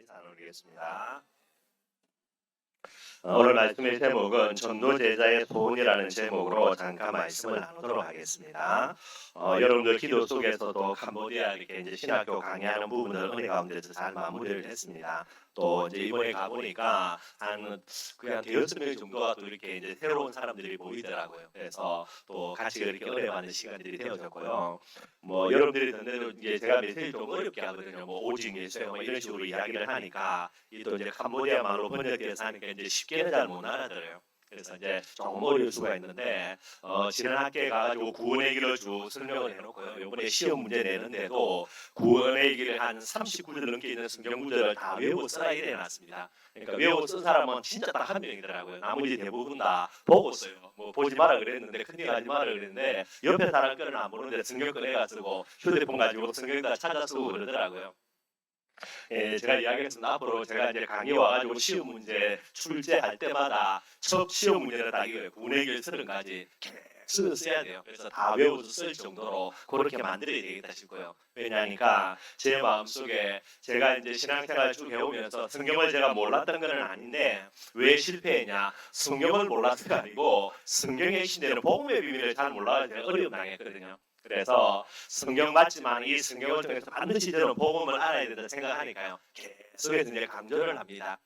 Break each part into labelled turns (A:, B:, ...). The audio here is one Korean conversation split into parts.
A: 인사 나누겠습니다. 오늘 말씀의 제목은 전도 제자의 소원이라는 제목으로 잠깐 말씀을 나누도록 하겠습니다. 여러분들 기도 속에서도 캄보디아 이렇게 이제 신학교 강의하는 부분을 은혜 가운데서 잘 마무리를 했습니다. 또 이제 이번에 가보니까 그냥 대여섯 명 정도가 또 이렇게 이제 새로운 사람들이 보이더라고요. 그래서 또 같이 이렇게 은혜 받는 시간들이 되어졌고요. 뭐 여러분들이 듣는 이제 제가 메시지 좀 어렵게 하거든요. 뭐 오직 예수요 뭐 이런 식으로 이야기를 하니까 또 이제 캄보디아 말로 번역돼서 하니까 이제 쉽게는 잘 못 알아들어요. 그래서 이제 조금 어려울 수가 있는데 지난 학기에 가가지고 구원의 길을 쭉 설명을 해놓고요. 이번에 시험 문제 내는데도 구원의 길 한 39절 넘게 있는 성경 구절을 다 외우고 써라 이래 놨습니다. 그러니까 외우고 쓴 사람은 진짜 딱 한 명이더라고요. 나머지 대부분 다 보고 써요. 뭐 보지 마라 그랬는데 큰일 하지 마라 그랬는데 옆에 사람 거는 안 보는데 성경 꺼내가 쓰고 휴대폰 가지고 성경 다 찾아 쓰고 그러더라고요. 제가 이야기했습니다. 앞으로 제가 이제 강의 와가지고 시험 문제 출제할 때마다 첫 시험 문제는 딱 이거예요. 구원의 길 30가지 계속 써야 돼요. 그래서 다 외워서 쓸 정도로 그렇게 만들어야 되겠다 싶고요. 왜냐하니까 제 마음속에 제가 이제 신앙생활 쭉 해오면서 성경을 제가 몰랐던 건 아닌데 왜 실패했냐? 성경을 몰랐어가 아니고 성경의 신대로 복음의 비밀을 잘 몰라서 어려움 당했거든요. 그래서 성경 맞지만 이 성경을 통해서 반드시 저는 복음을 알아야 된다 생각하니까요. 계속해서 이제 강조를 합니다.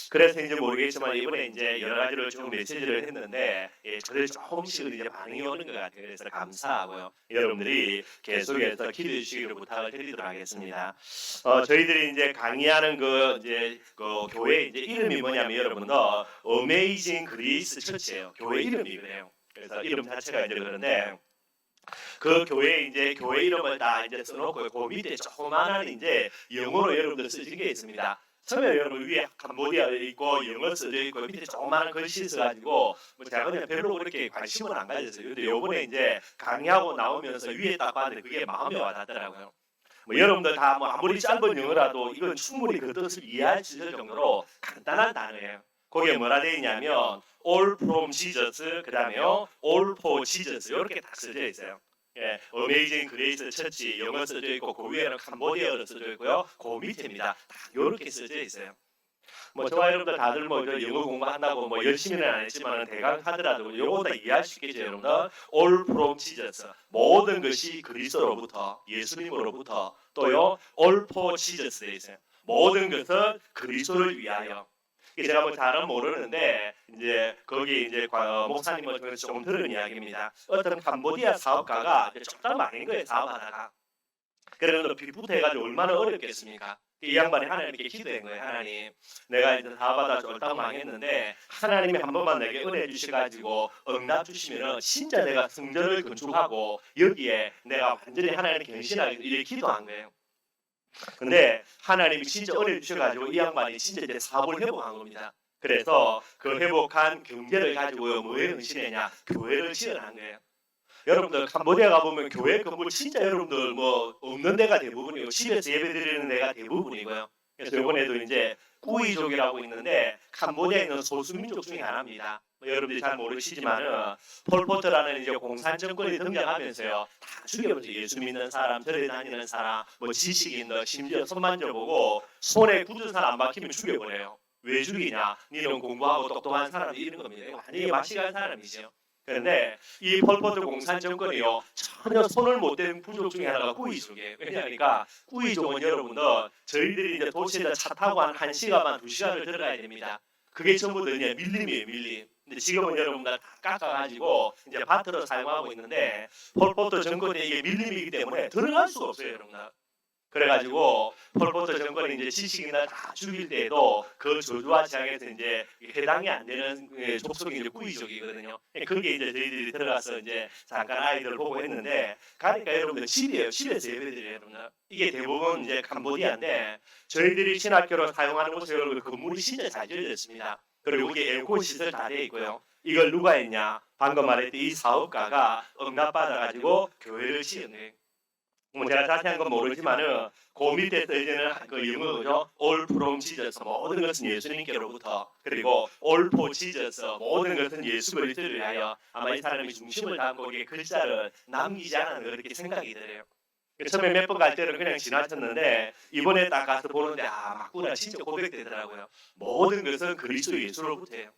A: 그래서 이제 모르겠지만 이번에 이제 여러 가지를 좀 메시지를 했는데 저를 조금씩은 이제 반응이 오는 것 같아요. 그래서 감사하고요. 여러분들이 계속해서 기도해 주시기를 부탁을 드리도록 하겠습니다. 저희들이 이제 강의하는 그 교회 이제 이름이 뭐냐면 여러분들 어메이징 그리스 처치예요. 교회 이름이 그래요. 그래서 이름 자체가 이제 그런데. 그 교회 이제 교회 이름을 다 이제 써놓고 그 밑에 조그만한 이제 영어로 여러분들 쓰신 게 있습니다. 처음에 여러분 위에 캄보디아 있고 영어 써져 있고 밑에 조그만한 글씨 써가지고 뭐 제가 그냥 별로 그렇게 관심을 안 가졌어요. 근데 요번에 이제 강의하고 나오면서 위에 딱 봤는데 그게 마음에 와닿더라고요. 뭐 여러분들 다 뭐 아무리 짧은 영어라도 이건 충분히 그 뜻을 이해할 수 있을 정도로 간단한 단어예요. 거기에 뭐라 되어 있냐면 all from Jesus 그다음에요 all for Jesus 이렇게 딱 써져 있어요. 어메이징 그레이스 처치 영어 써져 있고 그 위에는 캄보디아어로 써져 있고요. 그 밑에입니다. 다 이렇게 써져 있어요. 뭐 저와 여러분들 다들 뭐 영어 공부한다고 뭐 열심히는 안 했지만 대강 하더라도 요거 다 이해할 수 있겠죠, 여러분들. All from Jesus 모든 것이 그리스도로부터 예수님으로부터 또요 All for Jesus 돼 있어요. 모든 것은 그리스도를 위하여. 제가 뭐 잘은 모르는데 이제 거기 이제 목사님을 통해서 조금 들은 이야기입니다. 어떤 캄보디아 사업가가 쫄딱 망한 거예요, 사업하다가. 그래서 빚부터 해가지고 얼마나 어렵겠습니까? 이 양반이 하나님께 기도한 거예요. 하나님, 내가 이제 사업하다 쫄딱 망했는데 하나님이 한 번만 내게 은혜 주셔가지고 응답 주시면은 진짜 내가 성전을 건축하고 여기에 내가 완전히 하나님 견신하게 이렇게 기도한 거예요. 근데 하나님이 진짜 은혜 주셔가지고 이 양반이 진짜 이제 사업을 회복한 겁니다. 그래서 그 회복한 경제를 가지고 뭐에 헌신했냐? 교회를 지어한 거예요. 여러분들 캄보디아 가보면 교회 건물 진짜 여러분들 뭐 없는 데가 대부분이고 집에서 예배 드리는 데가 대부분이고요. 그래서 이번에도 이제 꾸이족이라고 있는데 캄보디아에 있는 소수민족 중에 하나입니다. 뭐 여러분들이 잘 모르시지만은 폴포트라는 이제 공산 정권이 등장하면서요 다 죽여버렸죠. 예수 믿는 사람, 절에 다니는 사람, 뭐 지식인들, 심지어 손 만져보고 손에 굳은 사람 안 박히면 죽여버려요. 왜 죽이냐? 니는 공부하고 똑똑한 사람이 이런 겁니다. 완전히 맛이간 사람이죠. 그런데 이 폴포트 공산 정권이요 전혀 손을 못 댄 부족 중에 하나가 꾸이족이에요. 왜냐하니까 꾸이족은 여러분들 저희들이 이제 도시에서 차 타고 한 1시간 반 2시간을 들어가야 됩니다. 그게 전부 다 그냥 밀림이에요, 밀림. 근데 지금은 여러분들 다 깎아가지고 이제 밭으로 사용하고 있는데 폴포트 정권이 이게 밀림이기 때문에 들어갈 수가 없어요, 여러분들. 그래가지고 폴포트 정권이 이제 지식인을 다 죽일 때에도 그 저주와 재앙에서 이제 해당이 안 되는 족속이 이제 꾸이족이거든요. 그게 이제 저희들이 들어가서 이제 잠깐 아이들 보고 했는데 가니까 여러분들 집이에요. 집에서 예배드려요, 여러분들. 이게 대부분 이제 캄보디아인데 저희들이 신학교로 사용하는 곳에 여러분 건물이 진짜 잘 지어졌습니다. 그리고 이게 에어컨 시설 다 되어 있고요. 이걸 누가 했냐? 방금 말했던 이 사업가가 응답받아가지고 교회를 지었네. 뭐 제가 자세한 건 모르지만은 그 밑에 써있는 그 영어죠. All from Jesus 모든 것은 예수님께로부터 그리고 All for Jesus 모든 것은 예수 그리스도를 위하여 아마 이 사람이 중심을 담고 이게 글자를 남기지 않은 그렇게 생각이 들어요. 처음에 몇 번 갈 때는 그냥 지나쳤는데 이번에 딱 가서 보는데 맞구나 진짜 고백되더라고요. 모든 것은 그리스도 예수로부터예요.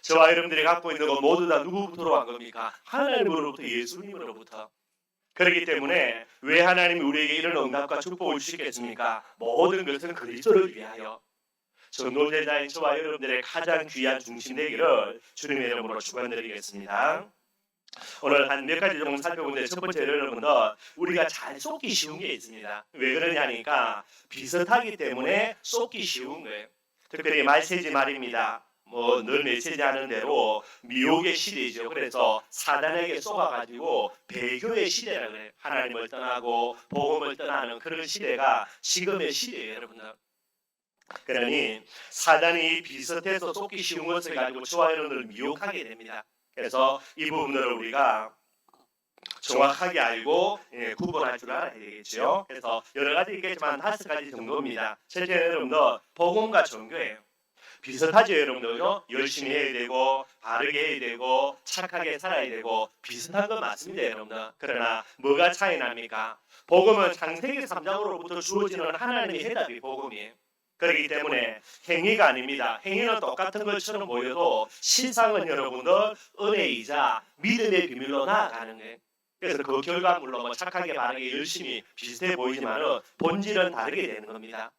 A: 저와 여러분들이 갖고 있는 것 모두 다 누구부터로 한 겁니까? 하나님으로부터, 예수님으로부터. 그렇기 때문에 왜 하나님이 우리에게 이런 응답과 축복을 주시겠습니까? 모든 것은 그리스도를 위하여. 전도제자인 저와 여러분들의 가장 귀한 중심 되기를 주님의 이름으로 축원드리겠습니다. 오늘 한 몇 가지 정도 살펴보는데 첫 번째 여러분들 우리가 잘 쏟기 쉬운 게 있습니다. 왜 그러냐니까 비슷하기 때문에 쏟기 쉬운 거예요. 특별히 말세지 말입니다. 늘 메시지하는 대로 미혹의 시대죠. 그래서 사단에게 쏘아가지고 배교의 시대라 그래요. 하나님을 떠나고 복음을 떠나는 그런 시대가 지금의 시대예요, 여러분들. 그러니 사단이 비슷해서 쏟기 쉬운 것을 가지고 저와 여러분들을 미혹하게 됩니다. 그래서 이 부분들을 우리가 정확하게 알고 구분할 줄 알아야 되겠죠. 그래서 여러 가지 있겠지만 5가지 정도입니다. 첫째 여러분들 복음과 종교예요. 비슷하죠 여러분들요. 열심히 해야 되고 바르게 해야 되고 착하게 살아야 되고 비슷한 건 맞습니다 여러분들. 그러나 뭐가 차이 납니까? 복음은 창세기 3장으로부터 주어지는 하나님의 해답이 복음이에요. 그렇기 때문에 행위가 아닙니다. 행위는 똑같은 것처럼 보여도 실상은 여러분들 은혜이자 믿음의 비밀로 나아가는 거예요. 그래서 그 결과물로 착하게 바르게 열심히 비슷해 보이지만 본질은 다르게 되는 겁니다.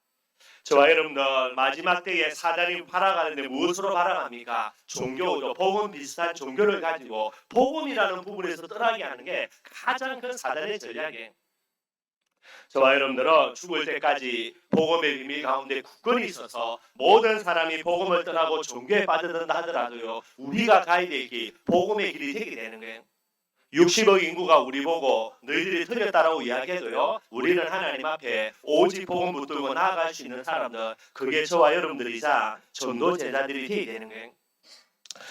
A: 저와 여러분들 마지막 때에 사단이 팔아가는데 무엇으로 팔아갑니까? 종교죠. 복음 비슷한 종교를 가지고 복음이라는 부분에서 떠나게 하는 게 가장 큰 사단의 전략이에요. 저와 여러분들은 죽을 때까지 복음의 비밀 가운데 굳건히 있어서 모든 사람이 복음을 떠나고 종교에 빠져든다 하더라도요. 우리가 가야 될 길, 복음의 길이 되게 되는 거예요. 60억 인구가 우리 보고 너희들이 틀렸다라고 이야기해도요. 우리는 하나님 앞에 오직 복음 붙들고 나아갈 수 있는 사람들, 그게 저와 여러분들이자 전도 제자들이 되어야 되는 거예요.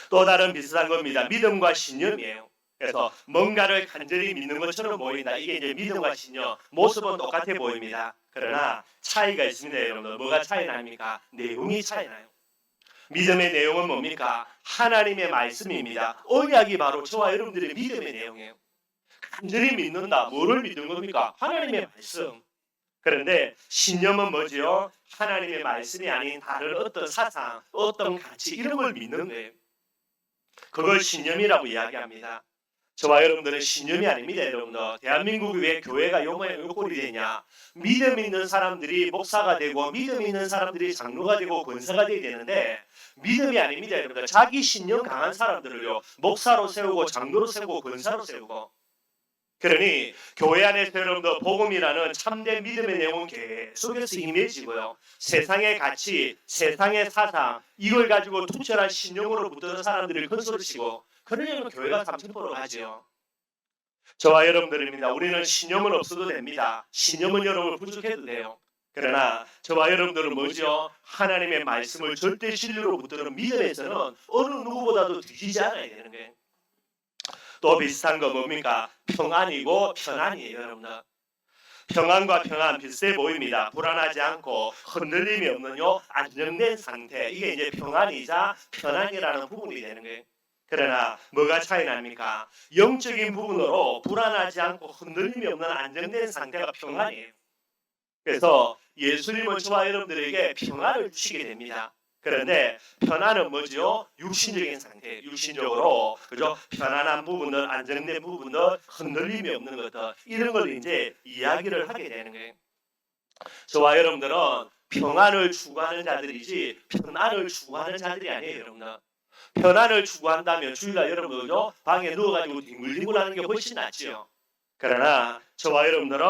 A: 또 다른 비슷한 겁니다. 믿음과 신념이에요. 그래서 뭔가를 간절히 믿는 것처럼 보인다. 이게 이제 믿음과 신념, 모습은 똑같아 보입니다. 그러나 차이가 있습니다, 여러분들. 뭐가 차이 납니까? 내용이 차이 나요. 믿음의 내용은 뭡니까? 하나님의 말씀입니다. 언약이 바로 저와 여러분들의 믿음의 내용이에요. 간절히 믿는다. 뭐를 믿는 겁니까? 하나님의 말씀. 그런데 신념은 뭐지요? 하나님의 말씀이 아닌 다른 어떤 사상, 어떤 가치 이런 걸 믿는 거예요. 그걸 신념이라고 이야기합니다. 저와 여러분들은 신념이 아닙니다. 여러분들 대한민국이 왜 교회가 요꼴이 되냐? 믿음 있는 사람들이 목사가 되고 믿음 있는 사람들이 장로가 되고 권사가 되어야 되는데 믿음이 아닙니다. 여러분들 자기 신념 강한 사람들을요 목사로 세우고 장로로 세우고 권사로 세우고. 그러니 교회 안에서 여러분들 복음이라는 참된 믿음의 내용은 계속해서 임해지고요. 세상의 가치, 세상의 사상 이걸 가지고 투철한 신념으로 붙드는 사람들을 건설시고 그러려면 교회가 30%로 가죠. 저와 여러분들입니다. 우리는 신념은 없어도 됩니다. 신념은 여러분 부족해도 돼요. 그러나 저와 여러분들은 뭐죠? 하나님의 말씀을 절대 진리로 붙드는 믿음에서는 어느 누구보다도 뒤지지 않아야 되는 거예요. 또 비슷한 거 뭡니까? 평안이고 편안이에요, 여러분들. 평안과 평안 비슷해 보입니다. 불안하지 않고 흔들림이 없는 안정된 상태. 이게 이제 평안이자 편안이라는 부분이 되는 거예요. 그러나 뭐가 차이 납니까? 영적인 부분으로 불안하지 않고 흔들림이 없는 안정된 상태가 평안이에요. 그래서 예수님은 저와 여러분들에게 평안을 주시게 됩니다. 그런데 편안은 뭐죠? 육신적인 상태, 육신적으로 그죠? 편안한 부분들, 안정된 부분들, 흔들림이 없는 것들 이런 걸 이제 이야기를 하게 되는 거예요. 저와 여러분들은 평안을 추구하는 자들이지 편안을 추구하는 자들이 아니에요, 여러분들. 편안을 추구한다면 주일날 여러분들요 방에 누워가지고 뒹굴뒹굴하는 게 훨씬 낫지요. 그러나 저와 여러분들은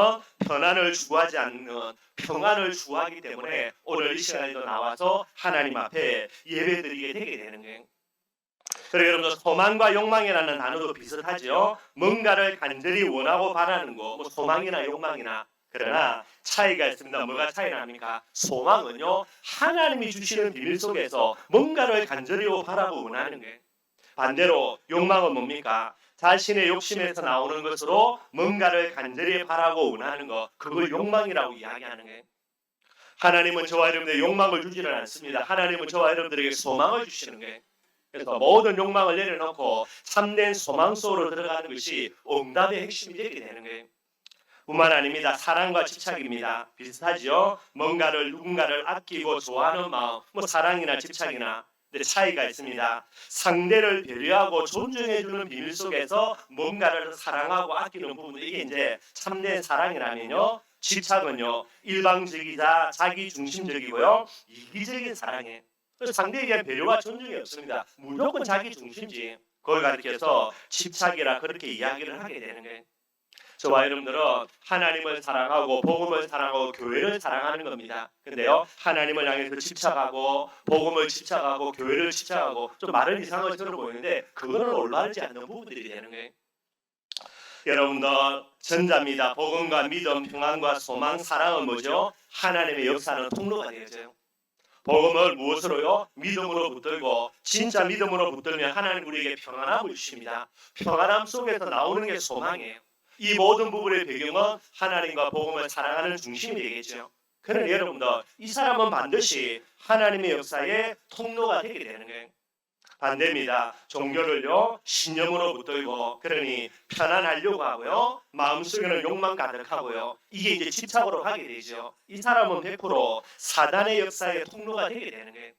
A: 편안을 추구하지 않는 평안을 추구하기 때문에 오늘 이 시간에도 나와서 하나님 앞에 예배드리게 되게 되는 거예요. 그리고 여러분들 소망과 욕망이라는 단어도 비슷하죠. 뭔가를 간절히 원하고 바라는 거, 소망이나 욕망이나. 그러나 차이가 있습니다. 뭐가 차이 납니까? 소망은요 하나님이 주시는 비밀 속에서 뭔가를 간절히 바라고 원하는 거예요. 반대로 욕망은 뭡니까? 자신의 욕심에서 나오는 것으로 뭔가를 간절히 바라고 원하는 것, 그걸 욕망이라고 이야기하는 거예요. 하나님은 저와 여러분들의 욕망을 주지는 않습니다. 하나님은 저와 여러분들에게 소망을 주시는 거예요. 그래서 모든 욕망을 내려놓고 참된 소망 속으로 들어가는 것이 응답의 핵심이 되게 되는 거예요. 뿐만 아닙니다. 사랑과 집착입니다. 비슷하죠? 뭔가를 누군가를 아끼고 좋아하는 마음, 뭐 사랑이나 집착이나 근데 차이가 있습니다. 상대를 배려하고 존중해주는 비밀 속에서 뭔가를 사랑하고 아끼는 부분 이게 이제 참된 사랑이라면요. 집착은요. 일방적이자 자기중심적이고요. 이기적인 사랑이에요. 그래서 상대에 대한 배려와 존중이 없습니다. 무조건 자기중심지. 그걸 가리켜서 집착이라 그렇게 이야기를 하게 되는 거예요. 저와 여러분들은 하나님을 사랑하고 복음을 사랑하고 교회를 사랑하는 겁니다. 근데요, 하나님을 향해서 집착하고 복음을 집착하고 교회를 집착하고 좀 말은 이상한 것처럼 보이는데 그거는 올바르지 않는 부분들이 되는 거예요. 여러분들 전자입니다. 복음과 믿음, 평안과 소망, 사랑은 뭐죠? 하나님의 역사는 통로가 되어져요. 복음을 무엇으로요? 믿음으로 붙들고 진짜 믿음으로 붙들면 하나님 우리에게 평안함을 주십니다. 평안함 속에서 나오는 게 소망이에요. 이 모든 부분의 배경은 하나님과 복음을 사랑하는 중심이 되겠죠. 그러나 여러분들 이 사람은 반드시 하나님의 역사의 통로가 되게 되는 거예요. 반대입니다. 종교를요 신념으로 붙들고 그러니 편안하려고 하고요 마음속에는 욕망 가득하고요 이게 이제 집착으로 가게 되죠. 이 사람은 100% 사단의 역사의 통로가 되게 되는 거예요.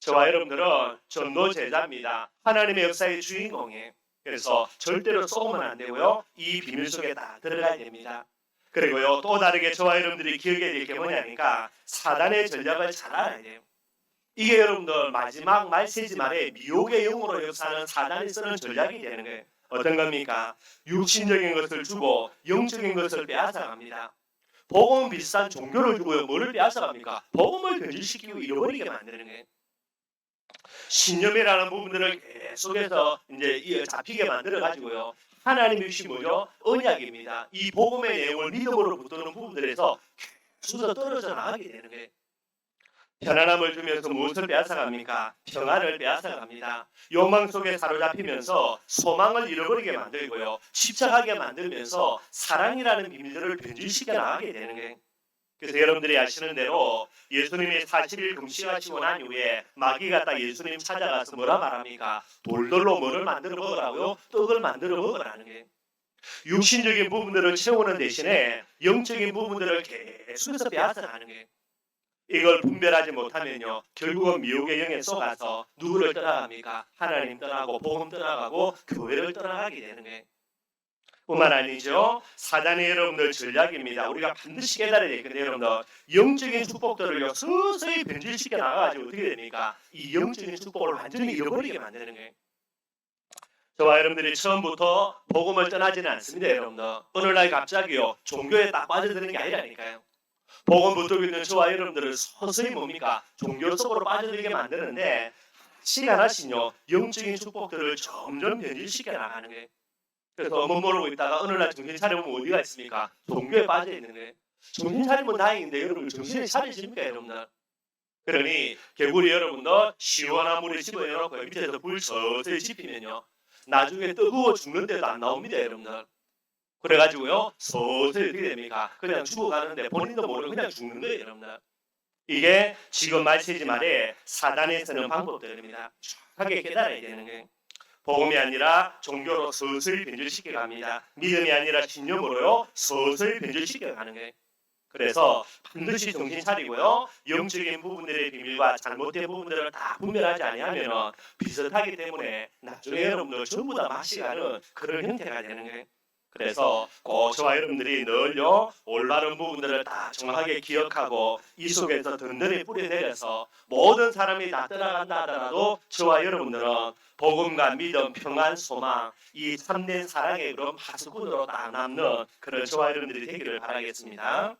A: 저와 여러분들은 전도 제자입니다. 하나님의 역사의 주인공이에요. 그래서 절대로 쏘면 안 되고요 이 비밀 속에 다 들어가야 됩니다. 그리고요 또 다르게 저와 여러분들이 기억해야 될 게 뭐냐니까 사단의 전략을 잘 알아야 돼요. 이게 여러분들 마지막 말세지 말에 미혹의 영으로 역사하는 사단이 쓰는 전략이 되는 거예요. 어떤 겁니까? 육신적인 것을 주고 영적인 것을 빼앗아갑니다. 복음 비슷한 종교를 주고요. 뭐를 빼앗아갑니까? 복음을 변질시키고 잃어버리게 만드는 거예요. 신념이라는 부분들을 계속해서 이제 잡히게 만들어 가지고요. 하나님이 주신 뭐죠? 언약입니다. 이 복음의 내용을 믿음으로 붙드는 부분들에서 계속 떨어져 나가게 되는 거예요. 편안함을 주면서 무엇을 빼앗아갑니까? 평안을 빼앗아갑니다. 욕망 속에 사로잡히면서 소망을 잃어버리게 만들고요. 집착하게 만들면서 사랑이라는 비밀들을 변질시켜 나가게 되는 거예요. 그래서 여러분들이 아시는 대로 예수님이 40일 금식하시고 난 이후에 마귀가 딱 예수님 찾아가서 뭐라 말합니까? 돌돌로 뭐를 만들어 먹으라고요? 떡을 만들어 먹으라는 거예요. 육신적인 부분들을 채우는 대신에 영적인 부분들을 계속해서 빼앗아가는 거예요. 이걸 분별하지 못하면요 결국은 미혹의 영에 속아서 누구를 떠나갑니까? 하나님 떠나고 복음 떠나가고 교회를 떠나가게 되는 거예요. 뿐만 아니죠 사단의 여러분들 전략입니다. 우리가 반드시 깨달아야 되겠는데 여러분들 영적인 축복들을요 서서히 변질시켜 나가가지고 어떻게 됩니까? 이 영적인 축복을 완전히 잃어버리게 만드는 거예요. 저와 여러분들이 처음부터 복음을 떠나지는 않습니다. 여러분들 어느 날 갑자기요 종교에 딱 빠져드는 게 아니라니까요. 복음 붙들고 있는 저와 여러분들을 서서히 뭡니까? 종교 속으로 빠져들게 만드는데 시간 하시뇨 영적인 축복들을 점점 변질시켜 나가는 거예요. 그래서 못 모르고 있다가 어느 날 정신 차려보면 어디가 있습니까? 종교에 빠져 있는 거예요. 정신 차리면 다행인데 여러분 정신이 차리십니까 여러분들? 그러니 개구리 여러분들 시원한 물에 집어넣고 밑에서 불 서서히 지피면요 나중에 뜨거워 죽는데도 안 나옵니다 여러분들. 그래가지고요 서서히 어떻게 됩니까? 그냥 죽어가는데 본인도 모르고 그냥 죽는 거예요 여러분들. 이게 지금 말세지 말에 사단이 쓰는 방법들입니다. 정확하게 깨달아야 되는 거예요. 복음이 아니라 종교로 서서히 변질시켜 갑니다. 믿음이 아니라 신념으로요 서서히 변질시켜 가는 거예요. 그래서 반드시 정신 차리고요 영적인 부분들의 비밀과 잘못된 부분들을 다 분별하지 아니하면 비슷하기 때문에 나중에 여러분들 전부 다 마시가는 그런 형태가 되는 거예요. 그래서 꼭 저와 여러분들이 늘요 올바른 부분들을 다 정확하게 기억하고 이 속에서 든든히 뿌려내려서 모든 사람이 다 떠나간다 하더라도 저와 여러분들은 복음과 믿음, 평안, 소망 이 참된 사랑의 그런 파수꾼으로 딱 남는 그런 저와 여러분들이 되기를 바라겠습니다.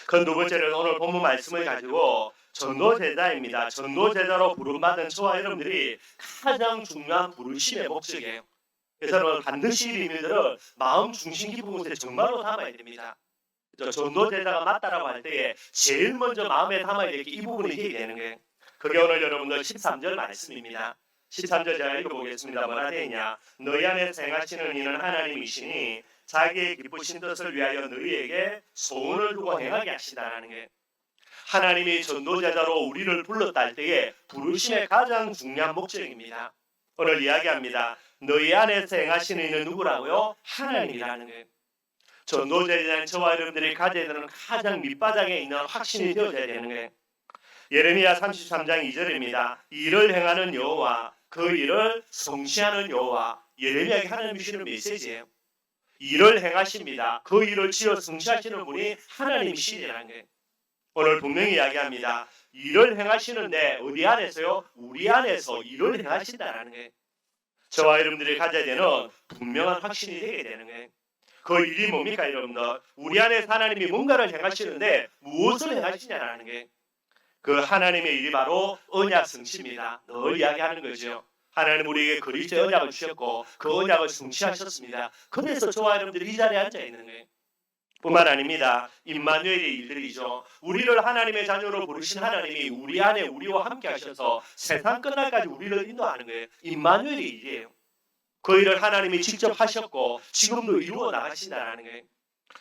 A: 그 두 번째는 오늘 본문 말씀을 가지고 전도제자입니다. 전도제자로 부름받은 저와 여러분들이 가장 중요한 부르심의 목적이에요. 그래서 반드시 이 비밀들을 마음 중심 깊은 곳에 정말로 담아야 됩니다. 전도제자가 맞다라고 할 때에 제일 먼저 마음에 담아야 될 게 이 부분이 해야 되는 거예요. 그게 오늘 여러분들 13절 말씀입니다. 13절 제가 읽어보겠습니다. 뭐라 되어 있냐? 너희 안에서 행하시는 이는 하나님이시니 자기의 기쁘신 뜻을 위하여 너희에게 소원을 두고 행하게 하시다라는 게 하나님이 전도제자로 우리를 불렀다 할 때에 부르심의 가장 중요한 목적입니다. 오늘 이야기합니다. 너희 안에서 행하시는 이는 누구라고요? 하나님이라는 거예요. 전도제자인 저와 여러분들이 가져야 되는 가장 밑바닥에 있는 확신이 되어져야 되는 거예요. 예레미야 33장 2절입니다. 일을 행하는 여호와 그 일을 성취하는 여호와. 예레미야에게 하나님이 주시는 메시지예요. 일을 행하십니다. 그 일을 지어 성취하시는 분이 하나님이시라는 거예요. 오늘 분명히 이야기합니다. 일을 행하시는데 어디 안에서요? 우리 안에서 일을 행하신다라는 거예요. 저와 여러분들이 가져야 되는 분명한 확신이 되게 되는 거예요. 그 일이 뭡니까 여러분들? 우리 안에서 하나님이 뭔가를 행하시는데 무엇을 행하시냐라는 게 그 하나님의 일이 바로 언약 성취입니다. 늘 이야기하는 거죠. 하나님 우리에게 그리스도의 언약을 주셨고 그 언약을 성취하셨습니다. 그래서 저와 여러분들이 이 자리에 앉아 있는 거예요. 뿐만 아닙니다. 임마누엘의 일들이죠. 우리를 하나님의 자녀로 부르신 하나님이 우리 안에 우리와 함께 하셔서 세상 끝날까지 우리를 인도하는 거예요. 임마누엘의 일이에요. 그 일을 하나님이 직접 하셨고 지금도 이루어 나가신다는 거예요.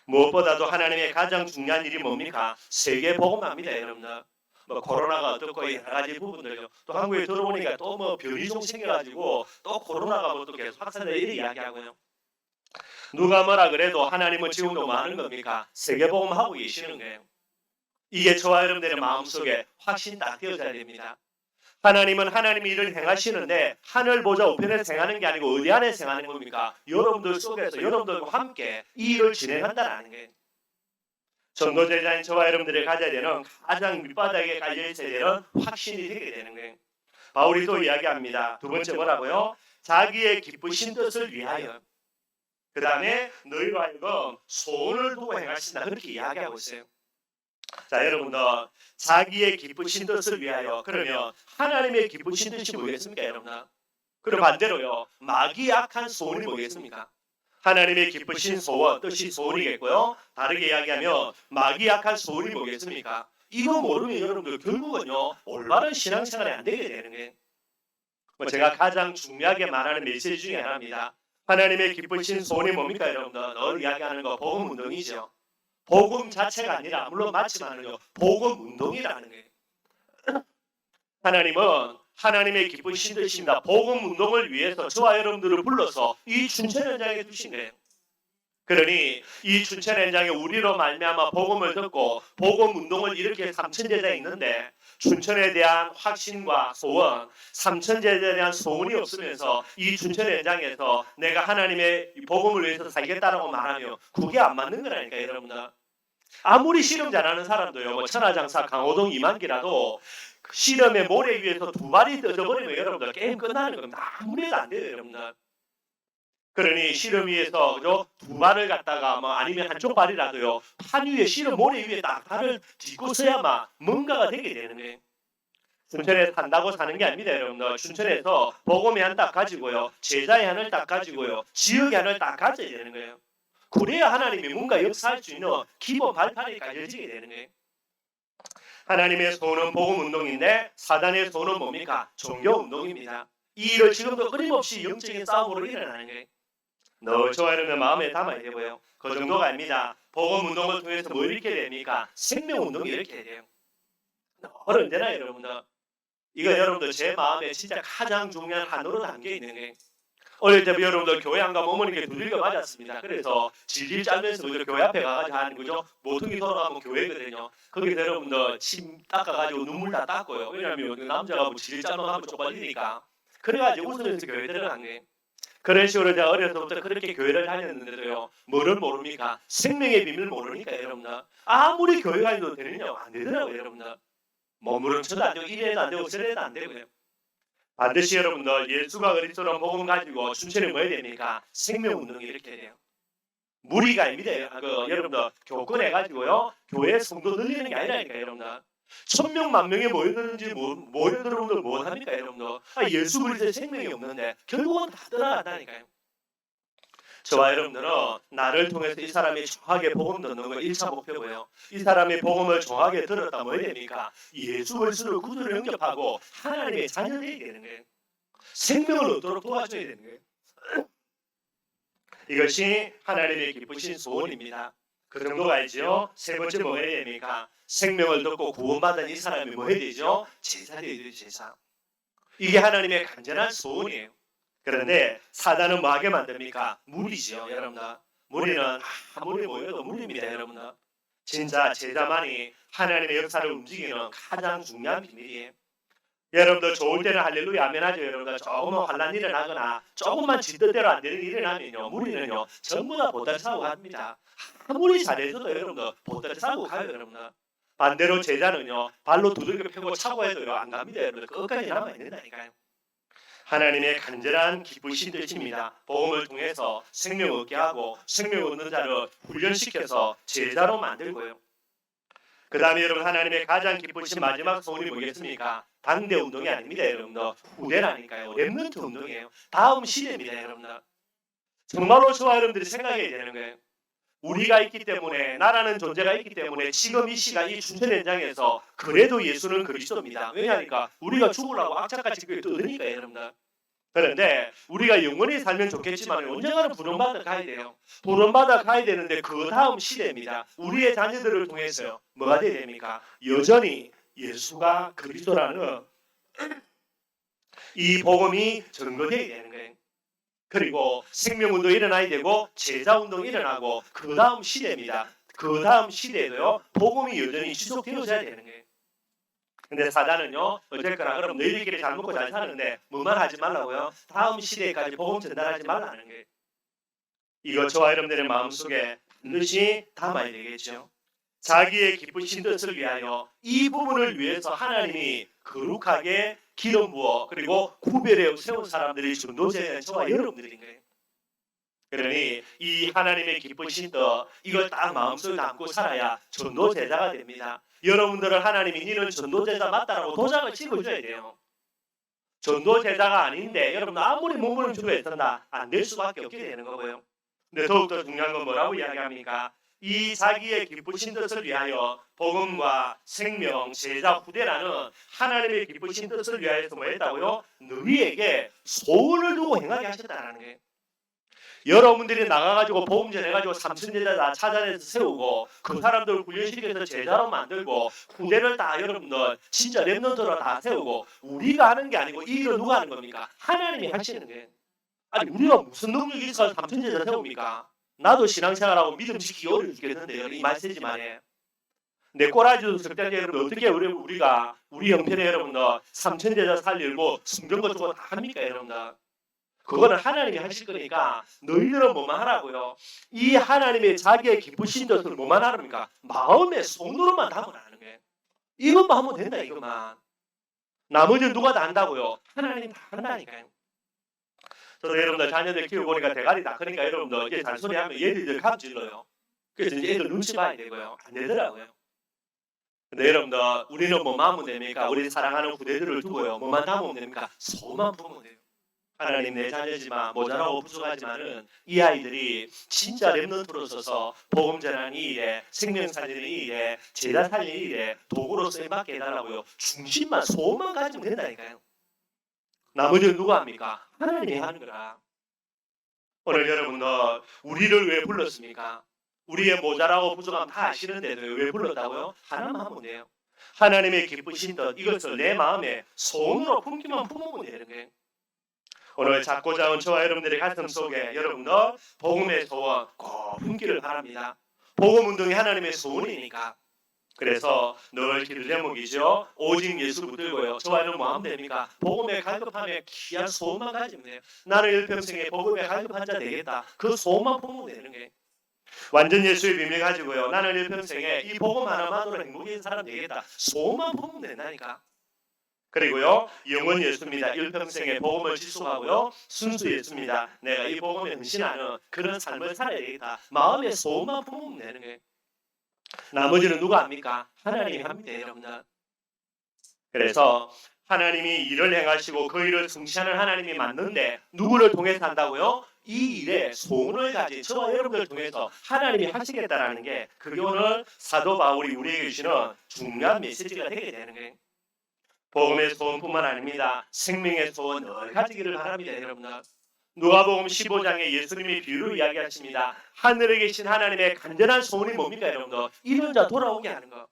A: 무엇보다도 하나님의 가장 중요한 일이 뭡니까? 세계 복음화입니다, 여러분들. 뭐 코로나가 어떻고 여러 가지 부분들요. 또 한국에 들어오니까 또 뭐 변이 좀 생겨가지고 또 코로나가 뭐 또 계속 확산돼 이렇게 이야기하고요. 누가 뭐라 그래도 하나님은 지금도 뭐 하는 겁니까? 세계 복음하고 계시는 거예요. 이게 저와 여러분들의 마음속에 확신 딱 되어져야 됩니다. 하나님은 하나님의 일을 행하시는데 하늘 보좌 우편에서 행하는 게 아니고 어디 안에서 행하는 겁니까? 여러분들 속에서 여러분들과 함께 이 일을 진행한다는 거예요. 전도제자인 저와 여러분들이 가져야 되는 가장 밑바닥에 깔려 있어야 되는 확신이 되게 되는 거예요. 바울이 또 이야기합니다. 두 번째 뭐라고요? 자기의 기쁘신 뜻을 위하여. 그 다음에 너희로 하여금 소원을 두고 행하신다. 그렇게 이야기하고 있어요. 자, 여러분들 자기의 기쁘신 뜻을 위하여. 그러면 하나님의 기쁘신 뜻이 뭐겠습니까, 여러분들? 그럼 반대로요. 마귀의 악한 소원이 뭐겠습니까? 하나님의 기쁘신 소원, 뜻이 소원이겠고요. 다르게 이야기하면 마귀의 악한 소원이 뭐겠습니까? 이거 모르면 여러분들 결국은요. 올바른 신앙생활이 안 되게 되는 거예요. 제가 가장 중요하게 말하는 메시지 중에 하나입니다. 하나님의 기쁘신 소원이 뭡니까, 여러분들? 늘 이야기하는 거 복음 운동이죠. 복음 자체가 아니라 물론 맞지만은요. 복음 운동이라는 거예요. 하나님은 하나님의 기쁘신 뜻입니다. 복음 운동을 위해서 저와 여러분들을 불러서 이 춘천 현장에 두신 거예요. 그러니 이 춘천 현장에 우리로 말미암아 복음을 듣고 복음 운동을 이렇게 삼천제자에 있는데 춘천에 대한 확신과 소원, 삼천제자에 대한 소원이 없으면서 이 춘천 현장에서 내가 하나님의 복음을 위해서 살겠다라고 말하면 그게 안 맞는 거라니까 여러분들. 아무리 실험 잘하는 사람도요. 뭐 천하장사 강호동 이만기라도 실험의 모래 위에서 두 발이 떠져버리면 여러분들 게임 끝나는 겁니다. 아무리 해도 안 돼요, 여러분들. 그러니 실험 위에서 그죠? 두 발을 갖다가 뭐 아니면 한쪽 발이라도요. 판 위에 실험 모래 위에 딱 발을 딛고 서야만 뭔가가 되게 되는 거예요. 춘천에서 산다고 사는 게 아닙니다, 여러분들. 춘천에서 복음의 한 딱 가지고요. 제자의 한을 딱 가지고요. 지역의 한을 딱 가져야 되는 거예요. 그래야 하나님이 뭔가 역사할 수 있는 기본 발판이 깔려지게 되는 거예요. 하나님의 소원은 복음 운동인데 사단의 소원은 뭡니까? 종교 운동입니다. 이 일을 지금도 끊임없이 영적인 싸움으로 일어나는 거예요. 너 저와 여러분의 마음에 담아야 되고요. 그 정도가 아닙니다. 복음 운동을 통해서 뭐 이렇게 됩니까? 생명 운동이 이렇게 돼요. 언제나 여러분들 이거 여러분들 제 마음에 진짜 가장 중요한 한으로 담겨 있는 거예요. 어릴 때 여러분들 교회 안 가면 어머니께 두들겨 맞았습니다. 그래서 질질 짜면서 교회 앞에 가가지고 하는 거죠. 모퉁이 돌아가면 교회거든요. 거기서 여러분들 침 닦아가지고 눈물 다 닦고요. 왜냐하면 남자가 뭐 질질 짜면 하면 쪽팔리니까. 그래가지고 웃으면서 교회 들어간 거예요. 그런 식으로 제가 어려서부터 그렇게 교회를 다녔는데도요. 뭐를 모릅니까? 생명의 비밀 모르니까 여러분들. 아무리 교회 다녀도 되느냐고 안 되더라고요 여러분들. 몸부림쳐도 안 되고 이래도 안 되고 저래도 안 되고요. 반드시 여러분들 예수가 그리스도는 복음 가지고 춘천에 뭐 해야 됩니까? 생명운동이 이렇게 돼요. 무리가 아닙니다. 여러분들 교권해가지고요. 교회 성도 늘리는 게 아니라니까 여러분들. 1000명 만명에 모여드는지 모여들어분들 뭐합니까 여러분들. 예수 그리스도의 생명이 없는데 결국은 다 떠나간다니까요. 저와 여러분들은 나를 통해서 이 사람이 정확하게 복음 듣는 거 1차 목표고요. 이 사람이 복음을 정확하게 들었다 뭐 해야 됩니까? 예수 그리스도를 구주로 영접하고 하나님의 자녀되게 되는 거예요. 생명을 얻도록 도와줘야 되는 거예요. 이것이 하나님의 기쁘신 소원입니다. 그 정도가 알죠? 세 번째 뭐 해야 됩니까? 생명을 듣고 구원받은 이 사람이 뭐 해야 되죠? 제사 되어야 되죠, 제사. 이게 하나님의 간절한 소원이에요. 그런데 사단은 뭐 하게 만듭니까? 무리죠, 여러분들. 무리는 아무리 모여도 무리입니다, 여러분들. 진짜 제자만이 하나님의 역사를 움직이는 가장 중요한 비밀이에요. 여러분들 좋을 때는 할렐루야 아멘 하죠. 여러분들 조금만 환난이 일어나거나 조금만 지뜻대로 안 되는 일이 일어나면요, 무리는요 전부 다 보따리 사고 갑니다. 아무리 잘해줘도 여러분들 보따리 사고 가요, 여러분들. 반대로 제자는요 발로 두들겨 패고 차고 해도요 안 갑니다, 여러분들. 끝까지 남아야 된다니까요. 하나님의 간절한 기쁘신 뜻입니다. 복음을 통해서 생명 얻게 하고 생명 얻는 자를 훈련시켜서 제자로 만들고요. 그 다음에 여러분, 하나님의 가장 기쁘신 마지막 소원이 뭐겠습니까? 당대 운동이 아닙니다, 여러분들. 후대라니까요. 렘넌트 운동이에요. 다음 시대입니다, 여러분들. 정말로 저와 여러분들이 생각해야 되는 거예요. 우리가 있기 때문에, 나라는 존재가 있기 때문에 지금 이 시간 이 춘천 현장에서 그래도 예수는 그리스도입니다. 왜냐하니까 우리가 죽으려고 악착같이 떠드니까, 여러분들. 그런데 우리가 영원히 살면 좋겠지만 언젠가는 부름받아 가야 돼요. 부름받아 가야 되는데 그 다음 시대입니다. 우리의 자녀들을 통해서요. 뭐가 돼야 됩니까? 여전히 예수가 그리스도라는 이 복음이 전거되어야 되는 거예요. 그리고 생명운동 일어나야 되고 제자운동 일어나고 그 다음 시대입니다. 그 다음 시대에도요. 복음이 여전히 지속되어져야 되는 거예요. 근데 사단은요, 어쨌거나 그럼 너희들끼리 잘 먹고 잘 사는데 뭐만 하지 말라고요? 다음 시대까지 복음 전달하지 말라는 거예요. 이거 저와 여러분들의 마음속에 반드시 담아야 되겠죠. 자기의 기쁘신 뜻을 위하여 이 부분을 위해서 하나님이 거룩하게 기름 부어 그리고 구별해 세운 사람들이 전도자인 저와 여러분들인 거예요. 그러니 이 하나님의 기쁘신 뜻, 이걸 딱 마음속에 담고 살아야 전도제자가 됩니다. 여러분들은 하나님이 니는 전도제자 맞다라고 도장을 찍어줘야 돼요. 전도제자가 아닌데 여러분 아무리 몸부림 주고 애쓴다 안 될 수밖에 없게 되는 거고요. 근데 더욱더 중요한 건 뭐라고 이야기합니까? 이 자기의 기쁘신 뜻을 위하여 복음과 생명, 제자, 후대라는 하나님의 기쁘신 뜻을 위하여서 뭐 했다고요? 너희에게 소원을 두고 행하게 하셨다는 거예요. 여러분들이 나가가지고 복음 전해가지고 삼천제자 다 찾아내서 세우고 그 사람들을 훈련시켜서 제자로 만들고 후대를 다 여러분들 진짜 렘넌트로 다 세우고 우리가 하는 게 아니고 이 일을 누가 하는 겁니까? 하나님이 하시는 거예요. 아니 우리가 무슨 능력이 있어서 삼천제자 세웁니까? 나도 신앙생활하고 믿음 지키기 어려워 죽겠는데요. 이 말씀이지만 내 꼬라지도 적당히 여러분 어떻게 우리가 우리 형편에 여러분들 삼천제자 살리고 성경거 주고 다 합니까 여러분들? 그거는 하나님이 하실 거니까 너희들은 뭐만 하라고요? 이 하나님의 자기의 기쁘신 뜻을 뭐만 하랍니까? 마음에 손으로만 담으라는 거예요. 이것만 하면 된다 이것만. 나머지는 누가 다 한다고요? 하나님 다 한다니까요. 저도 여러분들 자녀들 키워보니까 대가리 다 크니까 여러분들 이제 잔소리하면 얘들이 감질러요. 그래서 이제 애들 눈치 봐야 되고요. 안 되더라고요. 근데 여러분들 우리는 뭐만 하면 됩니까? 우리 사랑하는 후대들을 두고요. 뭐만 담으면 됩니까? 소만 품으면 돼요. 하나님 내 자녀지만 모자라고 부족하지만은 이 아이들이 진짜 렘넌트로 서서 복음 전하는 이 일에 생명 살리는 이 일에 제자 살리는 이 일에 도구로 쓰임받게 해달라고요. 중심만 소만 가지면 된다니까요. 나머지는 누가 합니까? 하나님이 하는 거라. 오늘 여러분들 우리를 왜 불렀습니까? 우리의 모자라고 부족함 다 아시는데도 왜 불렀다고요? 하나만 하면 돼요. 하나님의 기쁘신 뜻 이것을 내 마음에 소원으로 품기만 품으면 되는 거예요. 오늘 작고자 온 저와 여러분들의 가슴 속에 여러분들 복음의 소원 꼭 품기를 바랍니다. 복음 운동이 하나님의 소원이니까. 그래서 늘 기도 제목이죠. 오직 예수 붙들고요. 저와 여러분 뭐 하면 됩니까? 복음에 갈급하며 귀한 소원만 가지면 돼요. 나는 일평생에 복음에 갈급한 자 되겠다. 그 소원만 품으면 되는 거예요. 완전 예수의 비밀 가지고요. 나는 일평생에 이 복음 하나만으로 행복한 사람 되겠다. 소원만 품으면 된다니까. 그리고요, 영원 예수입니다. 일평생에 복음을 지속하고요, 순수 예수입니다. 내가 이 복음에 헌신하는 그런 삶을 살아야 되겠다. 마음의 소원만 품으면 되는 거예요. 나머지는 누가 합니까? 하나님이 합니다, 여러분들. 그래서 하나님이 일을 행하시고 그 일을 성취하는 하나님이 맞는데 누구를 통해서 한다고요? 이 일에 소원을 가진 저와 여러분을 통해서 하나님이 하시겠다라는 게 그게 오늘 사도 바울이 우리에게 주시는 중요한 메시지가 되게 되는 거예요. 복음의 소원뿐만 아닙니다. 생명의 소원 늘 가지기를 바랍니다, 여러분들. 누가복음 15장에 예수님이 비유로 이야기하십니다. 하늘에 계신 하나님의 간절한 소원이 뭡니까, 여러분들? 잃은 자 돌아오게 하는 거.